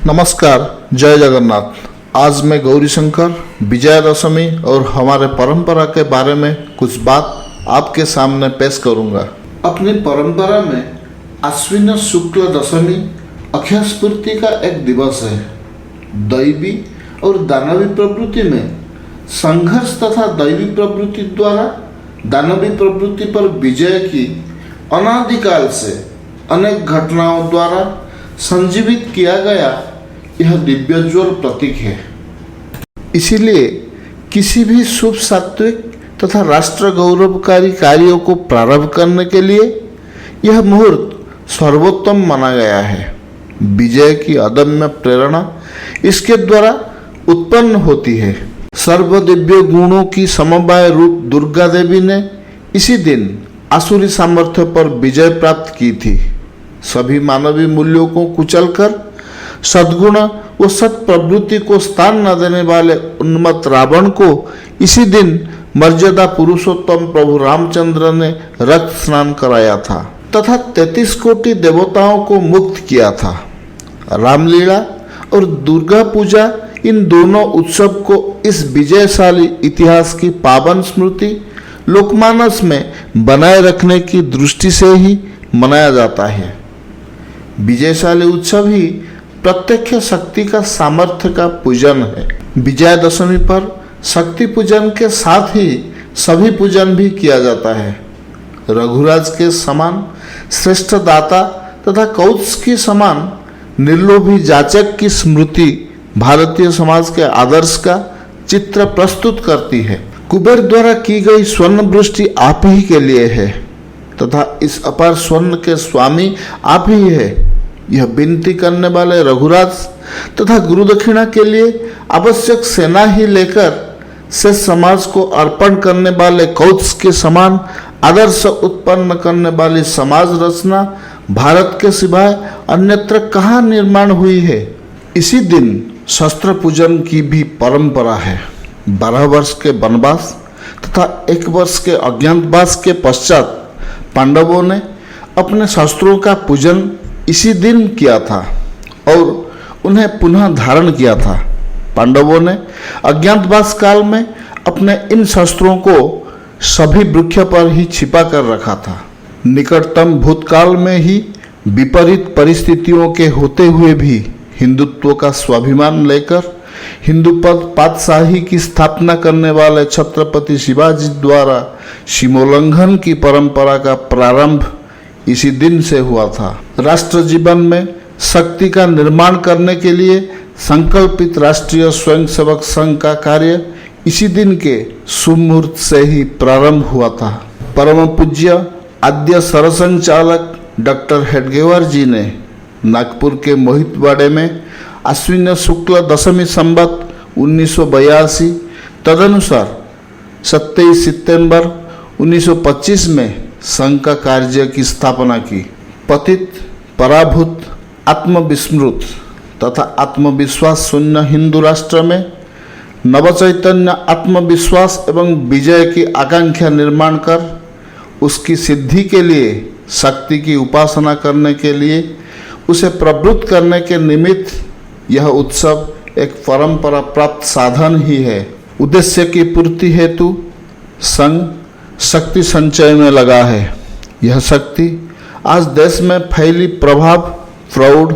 नमस्कार, जय जगन्नाथ। आज मैं गौरीशंकर विजयादशमी और हमारे परंपरा के बारे में कुछ बात आपके सामने पेश करूंगा। अपनी परंपरा में आश्विन शुक्ल दशमी अक्षय स्फूर्ति का एक दिवस है। दैवी और दानवी प्रवृत्ति में संघर्ष तथा दैवी प्रवृत्ति द्वारा दानवी प्रवृत्ति पर विजय की अनादिकाल से अनेक घटनाओं द्वारा संजीवित किया गया यह दिव्यज्वल प्रतीक है। इसीलिए किसी भी शुभ सात्विक तथा राष्ट्र गौरवकारी कार्यों को प्रारंभ करने के लिए यह मुहूर्त सर्वोत्तम माना गया है। विजय की अदम्य प्रेरणा इसके द्वारा उत्पन्न होती है। सर्वदिव्य गुणों की समवाय रूप दुर्गा देवी ने इसी दिन आसुरी सामर्थ्य पर विजय प्राप्त की थी। सभी मानवीय मूल्यों को कुचलकर सद्गुण व सत प्रवृत्ति को स्थान न देने वाले उन्मत्त रावण को इसी दिन मर्यादा पुरुषोत्तम प्रभु रामचंद्र ने रक्त स्नान कराया था तथा 33 कोटि देवताओं को मुक्त किया था। रामलीला और दुर्गा पूजा इन दोनों उत्सव को इस विजयशाली इतिहास की पावन स्मृति लोकमानस में बनाए रखने की दृष्टि से ही मनाया जाता है। विजयशाली उत्सव ही प्रत्यक्ष शक्ति का सामर्थ्य का पूजन है। विजयादशमी पर शक्ति पूजन के साथ ही सभी पूजन भी किया जाता है। रघुराज के समान श्रेष्ठ दाता तथा कौत्स की समान निर्लोभी जाचक की स्मृति भारतीय समाज के आदर्श का चित्र प्रस्तुत करती है। कुबेर द्वारा की गई स्वर्ण वृष्टि आप ही के लिए है तथा इस अपार स्वर्ण के स्वामी आप ही है। यह विनती करने वाले रघुराज तथा गुरु दक्षिणा के लिए आवश्यक सेना ही लेकर से समाज को अर्पण करने वाले कौत्स के समान आदर्श उत्पन्न करने वाली समाज रचना भारत के सिवाय अन्यत्र कहाँ निर्माण हुई है। इसी दिन शस्त्र पूजन की भी परंपरा है। 12 वर्ष के वनवास तथा 1 वर्ष के अज्ञातवास के पश्चात पांडवों ने अपने शस्त्रों का पूजन इसी दिन किया था और उन्हें पुनः धारण किया था। पांडवों ने अज्ञातवास काल में अपने इन शस्त्रों को सभी वृक्ष पर ही छिपा कर रखा था। निकटतम भूतकाल में ही विपरीत परिस्थितियों के होते हुए भी हिंदुत्व का स्वाभिमान लेकर हिंदूपद पातशाही की स्थापना करने वाले छत्रपति शिवाजी द्वारा सीमोल्लंघन की परंपरा का प्रारंभ इसी दिन से हुआ था। राष्ट्र जीवन में शक्ति का निर्माण करने के लिए संकल्पित राष्ट्रीय स्वयंसेवक संघ का कार्य इसी दिन के शुभ मुहूर्त से ही प्रारंभ हुआ था। परम पूज्य आद्य सरसंचालक डॉक्टर हेडगेवार जी ने नागपुर के मोहितवाड़े में आश्विन शुक्ल दशमी संवत 1982 तदनुसार 27 सितंबर 1925 में संघ का कार्य की स्थापना की। पतित, पराभूत, आत्मविस्मृत तथा आत्मविश्वास शून्य हिंदू राष्ट्र में नवचैतन्य आत्मविश्वास एवं विजय की आकांक्षा निर्माण कर उसकी सिद्धि के लिए शक्ति की उपासना करने के लिए उसे प्रवृत्त करने के निमित्त यह उत्सव एक परंपरा प्राप्त साधन ही है। उद्देश्य की पूर्ति हेतु संघ शक्ति संचय में लगा है। यह शक्ति आज देश में फैली प्रभाव प्रौढ़,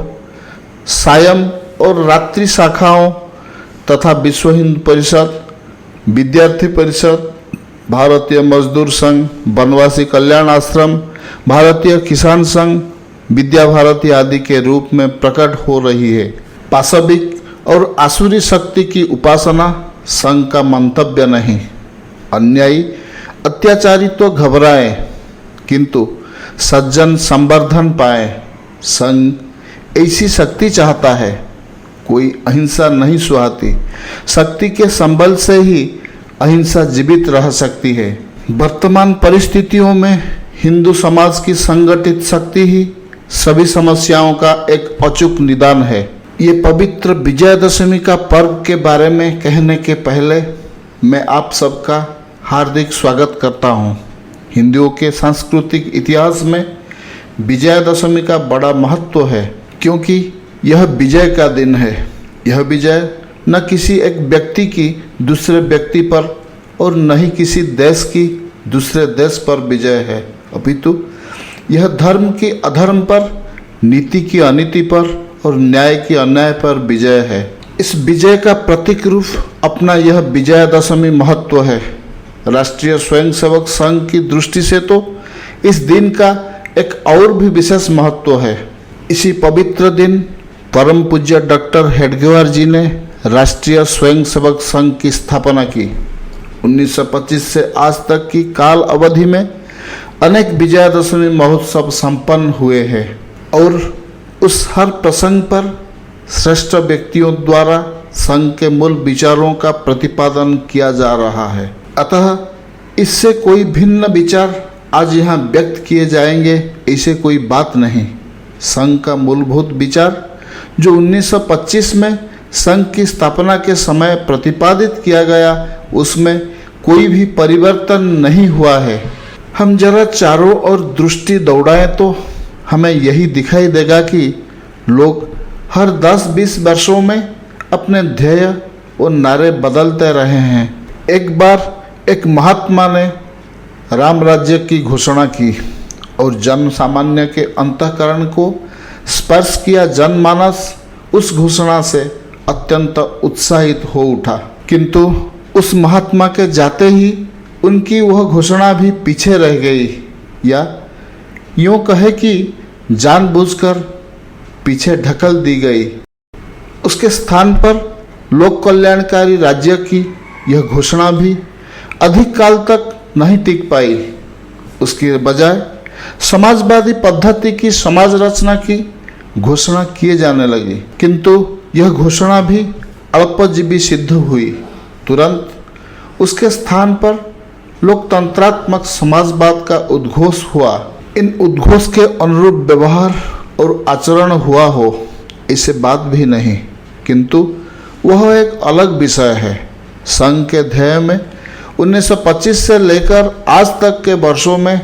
सायं और रात्रि शाखाओं तथा विश्व हिंदू परिषद, विद्यार्थी परिषद, भारतीय मजदूर संघ, वनवासी कल्याण आश्रम, भारतीय किसान संघ, विद्या भारती आदि के रूप में प्रकट हो रही है। पाशविक और आसुरी शक्ति की उपासना संघ का मंतव्य नहीं। अन्यायी अत्याचारी तो घबराए किंतु सज्जन संवर्धन पाए। संघ ऐसी शक्ति चाहता है। कोई अहिंसा नहीं सुहाती। शक्ति के संबल से ही अहिंसा जीवित रह सकती है। वर्तमान परिस्थितियों में हिंदू समाज की संगठित शक्ति ही सभी समस्याओं का एक अचूक निदान है। ये पवित्र विजयादशमी का पर्व के बारे में कहने के पहले मैं आप सबका हार्दिक स्वागत करता हूँ। हिंदुओं के सांस्कृतिक इतिहास में विजयादशमी का बड़ा महत्व है, क्योंकि यह विजय का दिन है। यह विजय न किसी एक व्यक्ति की दूसरे व्यक्ति पर और न ही किसी देश की दूसरे देश पर विजय है, अपितु यह धर्म की अधर्म पर, नीति की अनीति पर और न्याय की अन्याय पर विजय है। इस विजय का प्रतीक रूप अपना यह विजयादशमी महत्व है। राष्ट्रीय स्वयंसेवक संघ की दृष्टि से तो इस दिन का एक और भी विशेष महत्व है। इसी पवित्र दिन परम पूज्य डॉक्टर हेडगेवार जी ने राष्ट्रीय स्वयंसेवक संघ की स्थापना की। 1925 से आज तक की काल अवधि में अनेक विजयादशमी महोत्सव संपन्न हुए हैं और उस हर प्रसंग पर श्रेष्ठ व्यक्तियों द्वारा संघ के मूल विचारों का प्रतिपादन किया जा रहा है। अतः इससे कोई भिन्न विचार आज यहाँ व्यक्त किए जाएंगे ऐसे कोई बात नहीं। संघ का मूलभूत विचार जो 1925 में संघ की स्थापना के समय प्रतिपादित किया गया, उसमें कोई भी परिवर्तन नहीं हुआ है। हम जरा चारों ओर दृष्टि दौड़ाएं तो हमें यही दिखाई देगा कि लोग हर 10-20 वर्षों में अपने ध्येय और नारे बदलते रहे हैं। एक बार एक महात्मा ने राम राज्य की घोषणा की और जन सामान्य के अंतःकरण को स्पर्श किया जनमानस उस घोषणा से अत्यंत उत्साहित हो उठा, किंतु उस महात्मा के जाते ही उनकी वह घोषणा भी पीछे रह गई, या यूँ कहे कि जानबूझकर पीछे ढकल दी गई। उसके स्थान पर लोक कल्याणकारी राज्य की यह घोषणा भी अधिक काल तक नहीं टिक पाई। उसके बजाय समाजवादी पद्धति की समाज रचना की घोषणा किए जाने लगी, किंतु यह घोषणा भी अल्पजीवी सिद्ध हुई। तुरंत उसके स्थान पर लोकतंत्रात्मक समाजवाद का उद्घोष हुआ। इन उद्घोष के अनुरूप व्यवहार और आचरण हुआ हो ऐसे बात भी नहीं, किंतु वह एक अलग विषय है। संघ के ध्येय में 1925 से लेकर आज तक के वर्षों में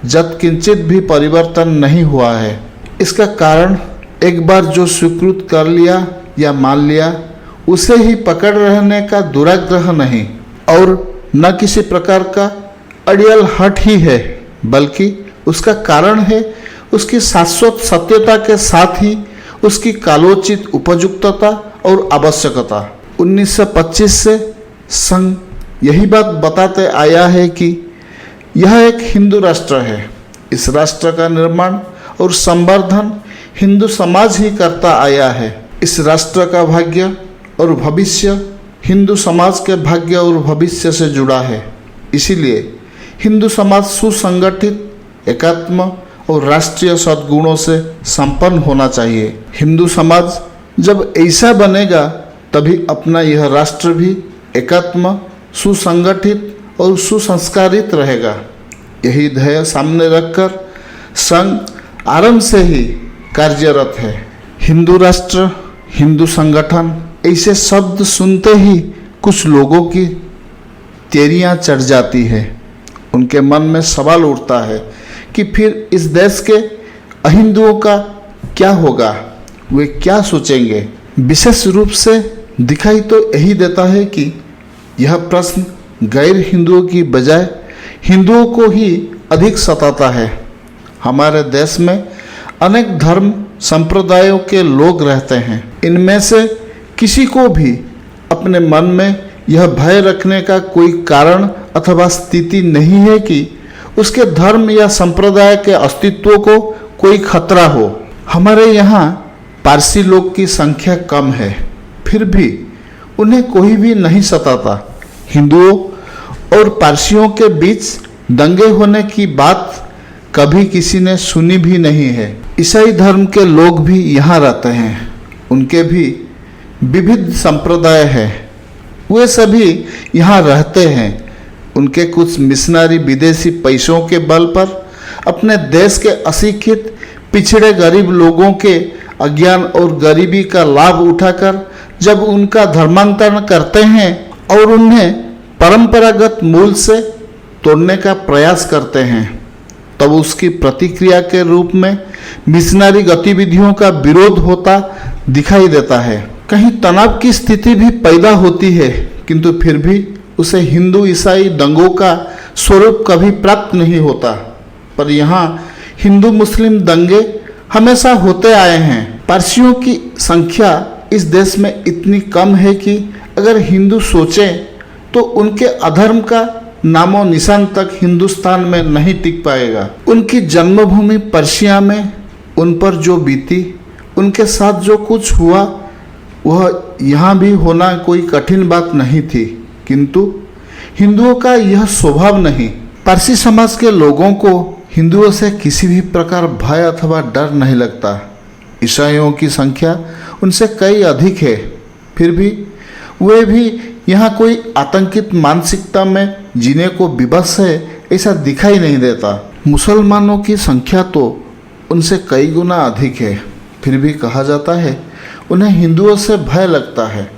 यत्किंचित भी परिवर्तन नहीं हुआ है। इसका कारण एक बार जो स्वीकृत कर लिया या मान लिया उसे ही पकड़ रहने का दुराग्रह नहीं और न किसी प्रकार का अड़ियल हट ही है, बल्कि उसका कारण है उसकी शाश्वत सत्यता के साथ ही उसकी कालोचित उपयुक्तता और आवश्यकता। 1925 से संघ यही बात बताते आया है कि यह एक हिंदू राष्ट्र है। इस राष्ट्र का निर्माण और संवर्धन हिंदू समाज ही करता आया है। इस राष्ट्र का भाग्य और भविष्य हिंदू समाज के भाग्य और भविष्य से जुड़ा है। इसीलिए हिंदू समाज सुसंगठित, एकात्म और राष्ट्रीय सद्गुणों से संपन्न होना चाहिए। हिंदू समाज जब ऐसा बनेगा तभी अपना यह राष्ट्र भी एकात्म, सुसंगठित और सुसंस्कारित रहेगा। यही ध्येय सामने रखकर संघ आरंभ से ही कार्यरत है। हिंदू राष्ट्र, हिंदू संगठन ऐसे शब्द सुनते ही कुछ लोगों की तेरियां चढ़ जाती है। उनके मन में सवाल उठता है कि फिर इस देश के अहिंदुओं का क्या होगा, वे क्या सोचेंगे। विशेष रूप से दिखाई तो यही देता है कि यह प्रश्न गैर हिंदुओं की बजाय हिंदुओं को ही अधिक सताता है। हमारे देश में अनेक धर्म संप्रदायों के लोग रहते हैं। इनमें से किसी को भी अपने मन में यह भय रखने का कोई कारण अथवा स्थिति नहीं है कि उसके धर्म या संप्रदाय के अस्तित्व को कोई खतरा हो। हमारे यहाँ पारसी लोग की संख्या कम है, फिर भी उन्हें कोई भी नहीं सताता। हिंदुओं और पारसियों के बीच दंगे होने की बात कभी किसी ने सुनी भी नहीं है। ईसाई धर्म के लोग भी यहाँ रहते हैं, उनके भी विविध संप्रदाय हैं, वे सभी यहाँ रहते हैं। उनके कुछ मिशनरी विदेशी पैसों के बल पर अपने देश के अशिक्षित पिछड़े गरीब लोगों के अज्ञान और गरीबी का लाभ उठाकर जब उनका धर्मांतरण करते हैं और उन्हें परंपरागत मूल से तोड़ने का प्रयास करते हैं, तब उसकी प्रतिक्रिया के रूप में मिशनरी गतिविधियों का विरोध होता दिखाई देता है। कहीं तनाव की स्थिति भी पैदा होती है, किंतु फिर भी उसे हिंदू ईसाई दंगों का स्वरूप कभी प्राप्त नहीं होता। पर यहाँ हिंदू मुस्लिम दंगे हमेशा होते आए हैं। पारसियों की संख्या इस देश में इतनी कम है कि अगर हिंदू सोचें तो उनके अधर्म का नामो निशान तक हिंदुस्तान में नहीं टिक पाएगा। उनकी जन्मभूमि पर्शिया में उन पर जो बीती, उनके साथ जो कुछ हुआ, वह यहाँ भी होना कोई कठिन बात नहीं थी। किंतु हिंदुओं का यह स्वभाव नहीं। पारसी समाज के लोगों को हिंदुओं से किसी भी प्रकार भय अथवा डर नहीं लगता। ईसाइयों की संख्या उनसे कई अधिक है, फिर भी वे भी यहाँ कोई आतंकित मानसिकता में जीने को विवश है ऐसा दिखाई नहीं देता। मुसलमानों की संख्या तो उनसे कई गुना अधिक है, फिर भी कहा जाता है उन्हें हिंदुओं से भय लगता है।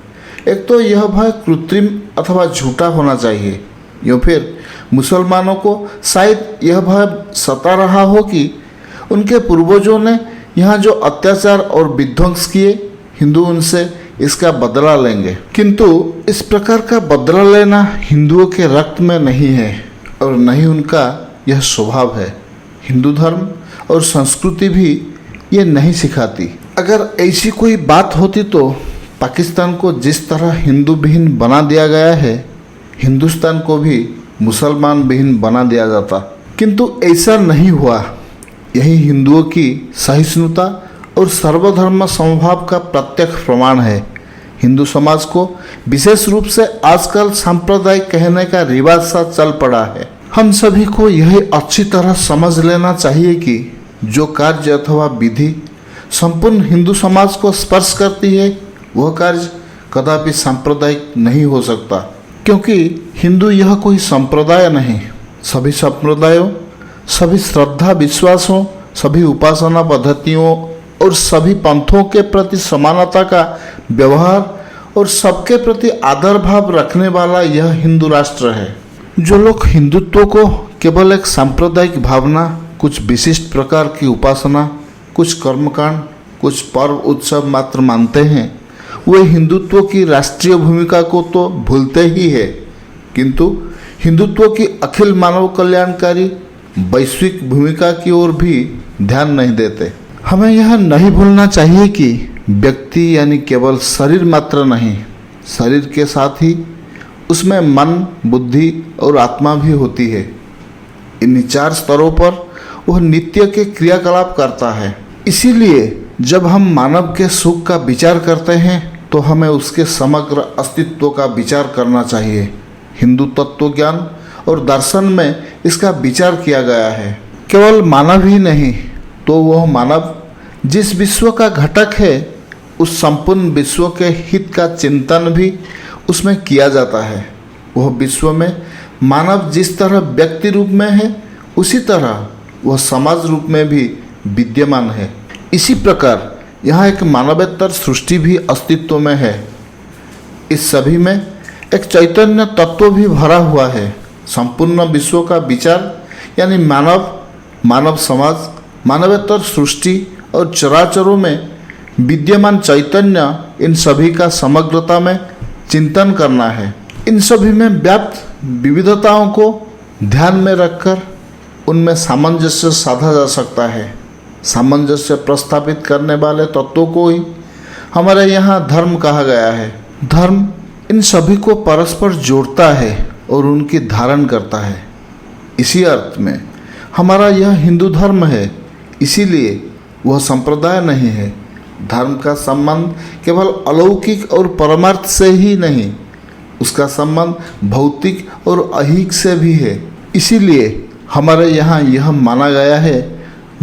एक तो यह भय कृत्रिम अथवा झूठा होना चाहिए, या फिर मुसलमानों को शायद यह भय सता रहा हो कि उनके पूर्वजों ने यहाँ जो अत्याचार और विध्वंस किए, हिंदू उनसे इसका बदला लेंगे। किंतु इस प्रकार का बदला लेना हिंदुओं के रक्त में नहीं है और न ही उनका यह स्वभाव है। हिंदू धर्म और संस्कृति भी ये नहीं सिखाती। अगर ऐसी कोई बात होती तो पाकिस्तान को जिस तरह हिंदू विहीन बना दिया गया है, हिंदुस्तान को भी मुसलमान विहीन बना दिया जाता। किंतु ऐसा नहीं हुआ। यही हिंदुओं की सहिष्णुता और सर्वधर्म समभाव का प्रत्यक्ष प्रमाण है। हिंदू समाज को विशेष रूप से आजकल सांप्रदायिक कहने का रिवाज सा चल पड़ा है। हम सभी को यह अच्छी तरह समझ लेना चाहिए कि जो कार्य अथवा विधि संपूर्ण हिंदू समाज को स्पर्श करती है, वह कार्य कदापि सांप्रदायिक नहीं हो सकता, क्योंकि हिंदू यह कोई संप्रदाय नहीं। सभी संप्रदायों, सभी श्रद्धा विश्वासों, सभी उपासना पद्धतियों और सभी पंथों के प्रति समानता का व्यवहार और सबके प्रति आदर भाव रखने वाला यह हिंदू राष्ट्र है। जो लोग हिंदुत्व को केवल एक सांप्रदायिक भावना, कुछ विशिष्ट प्रकार की उपासना, कुछ कर्मकांड, कुछ पर्व उत्सव मात्र मानते हैं, वे हिंदुत्व की राष्ट्रीय भूमिका को तो भूलते ही है, किंतु हिंदुत्व की अखिल मानव कल्याणकारी वैश्विक भूमिका की ओर भी ध्यान नहीं देते। हमें यह नहीं भूलना चाहिए कि व्यक्ति यानी केवल शरीर मात्र नहीं, शरीर के साथ ही उसमें मन, बुद्धि और आत्मा भी होती है। इन चार स्तरों पर वह नित्य के क्रियाकलाप करता है। इसीलिए जब हम मानव के सुख का विचार करते हैं तो हमें उसके समग्र अस्तित्व का विचार करना चाहिए। हिंदू तत्व ज्ञान और दर्शन में इसका विचार किया गया है। केवल मानव ही नहीं तो वह मानव जिस विश्व का घटक है, उस संपूर्ण विश्व के हित का चिंतन भी उसमें किया जाता है। वह विश्व में मानव जिस तरह व्यक्ति रूप में है, उसी तरह वह समाज रूप में भी विद्यमान है। इसी प्रकार यहाँ एक मानवेतर सृष्टि भी अस्तित्व में है। इस सभी में एक चैतन्य तत्व भी भरा हुआ है। संपूर्ण विश्व का विचार यानी मानव समाज, मानवेतर सृष्टि और चराचरों में विद्यमान चैतन्य, इन सभी का समग्रता में चिंतन करना है। इन सभी में व्याप्त विविधताओं को ध्यान में रखकर उनमें सामंजस्य साधा जा सकता है। सामंजस्य प्रस्थापित करने वाले तत्वों को ही हमारे यहाँ धर्म कहा गया है। धर्म इन सभी को परस्पर जोड़ता है और उनकी धारण करता है। इसी अर्थ में हमारा यह हिंदू धर्म है। इसीलिए वह संप्रदाय नहीं है। धर्म का संबंध केवल अलौकिक और परमार्थ से ही नहीं, उसका संबंध भौतिक और अहिक से भी है। इसीलिए हमारे यहाँ यह माना गया है,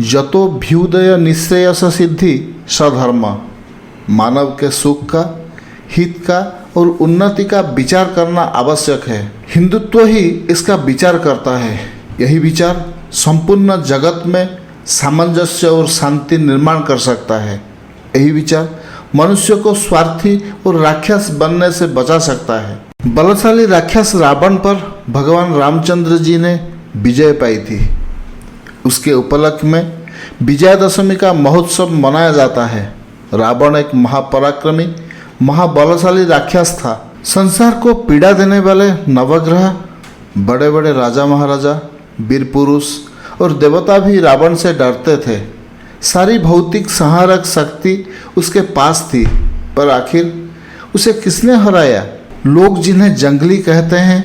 यतो भ्युदय निश्रेयस सिद्धि सधर्म। मानव के सुख का, हित का और उन्नति का विचार करना आवश्यक है। हिंदुत्व ही इसका विचार करता है। यही विचार संपूर्ण जगत में सामंजस्य और शांति निर्माण कर सकता है। यही विचार मनुष्य को स्वार्थी और राक्षस बनने से बचा सकता है। बलशाली राक्षस रावण पर भगवान रामचंद्र जी ने विजय पाई थी। उसके उपलक्ष्य में विजयादशमी का महोत्सव मनाया जाता है। रावण एक महापराक्रमी महाबलशाली राक्षस था। संसार को पीड़ा देने वाले नवग्रह, बड़े बड़े राजा महाराजा, वीर पुरुष और देवता भी रावण से डरते थे। सारी भौतिक संहारक शक्ति उसके पास थी, पर आखिर उसे किसने हराया? लोग जिन्हें जंगली कहते हैं,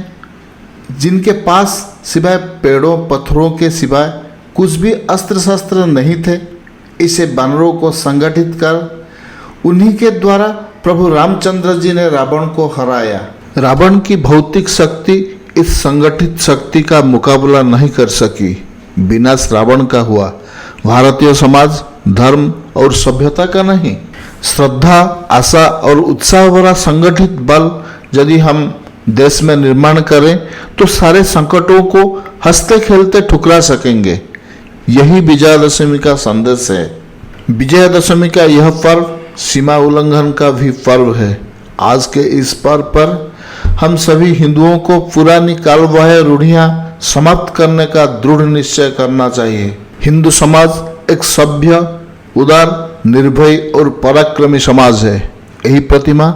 जिनके पास सिवाय पेड़ों पत्थरों के सिवाय कुछ भी अस्त्र शस्त्र नहीं थे, इसे बानरों को संगठित कर उन्हीं के द्वारा प्रभु रामचंद्र जी ने रावण को हराया। रावण की भौतिक शक्ति इस संगठित शक्ति का मुकाबला नहीं कर सकी। विनाश रावण का हुआ, भारतीय समाज धर्म और सभ्यता का नहीं। श्रद्धा, आशा और उत्साह भरा संगठित बल यदि हम देश में निर्माण करें तो सारे संकटों को हंसते खेलते ठुकरा सकेंगे। यही विजयादशमी का संदेश है। विजयादशमी का यह पर्व सीमा उल्लंघन का भी पर्व है। आज के इस पर्व पर हम सभी हिंदुओं को पुरानी कालबाह्य रूढ़ियां समाप्त करने का दृढ़ निश्चय करना चाहिए। हिंदू समाज एक सभ्य, उदार, निर्भय और पराक्रमी समाज है। यही प्रतिमा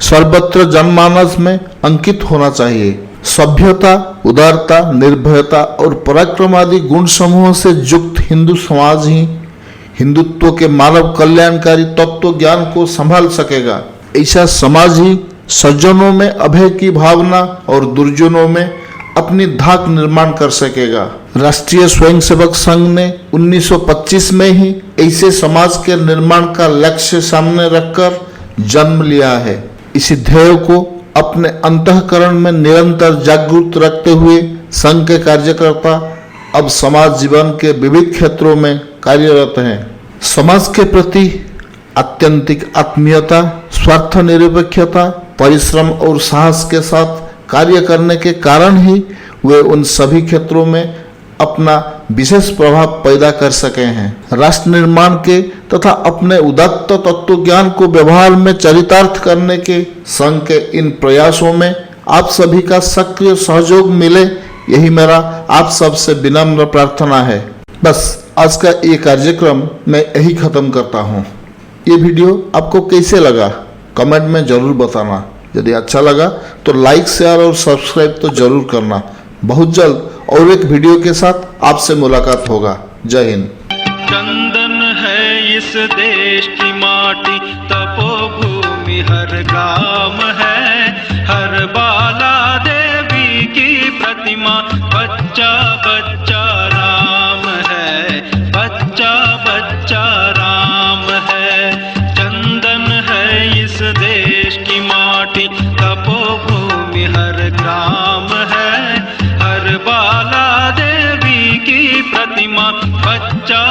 सर्वत्र जनमानस में अंकित होना चाहिए। सभ्यता, उदारता, निर्भयता और पराक्रम आदि गुण समूह से युक्त हिंदू समाज ही हिंदुत्व के मानव कल्याणकारी तत्व ज्ञान को संभाल सकेगा। ऐसा समाज ही सज्जनों में अभय की भावना और दुर्जनों में अपनी धाक निर्माण कर सकेगा। राष्ट्रीय स्वयंसेवक संघ ने 1925 में ही ऐसे समाज के निर्माण का लक्ष्य सामने रखकर जन्म लिया है। इसी ध्येय को अपने अंतःकरण में निरंतर जागृत रखते हुए संघ के कार्यकर्ता अब समाज जीवन के विविध क्षेत्रों में कार्यरत हैं। समाज के प्रति आत्यंतिक आत्मीयता, स्वार्थ निरपेक्षता, परिश्रम और साहस के साथ कार्य करने के कारण ही वे उन सभी क्षेत्रों में अपना विशेष प्रभाव पैदा कर सके हैं। राष्ट्र निर्माण के तथा अपने उदात्त तत्व ज्ञान को व्यवहार में चरितार्थ करने के संघ के इन प्रयासों में आप सभी का सक्रिय सहयोग मिले, यही मेरा आप सबसे विनम्र प्रार्थना है। बस आज का ये कार्यक्रम मैं यही खत्म करता हूँ। ये वीडियो आपको कैसे लगा कमेंट में जरूर बताना। यदि अच्छा लगा तो लाइक, शेयर और सब्सक्राइब तो जरूर करना। बहुत जल्द और एक वीडियो के साथ आपसे मुलाकात होगा। जय हिंद। चंदन है इस देश की माटी, तपोभूमि हर गांव है, हर बाला देवी की प्रतिमा, बच्चा बच्चा राम है, बच्चा बच्चा राम है। चंदन है इस देश की माटी, तपोभूमि हर ग्राम है, हर बाला देवी की प्रतिमा, बच्चा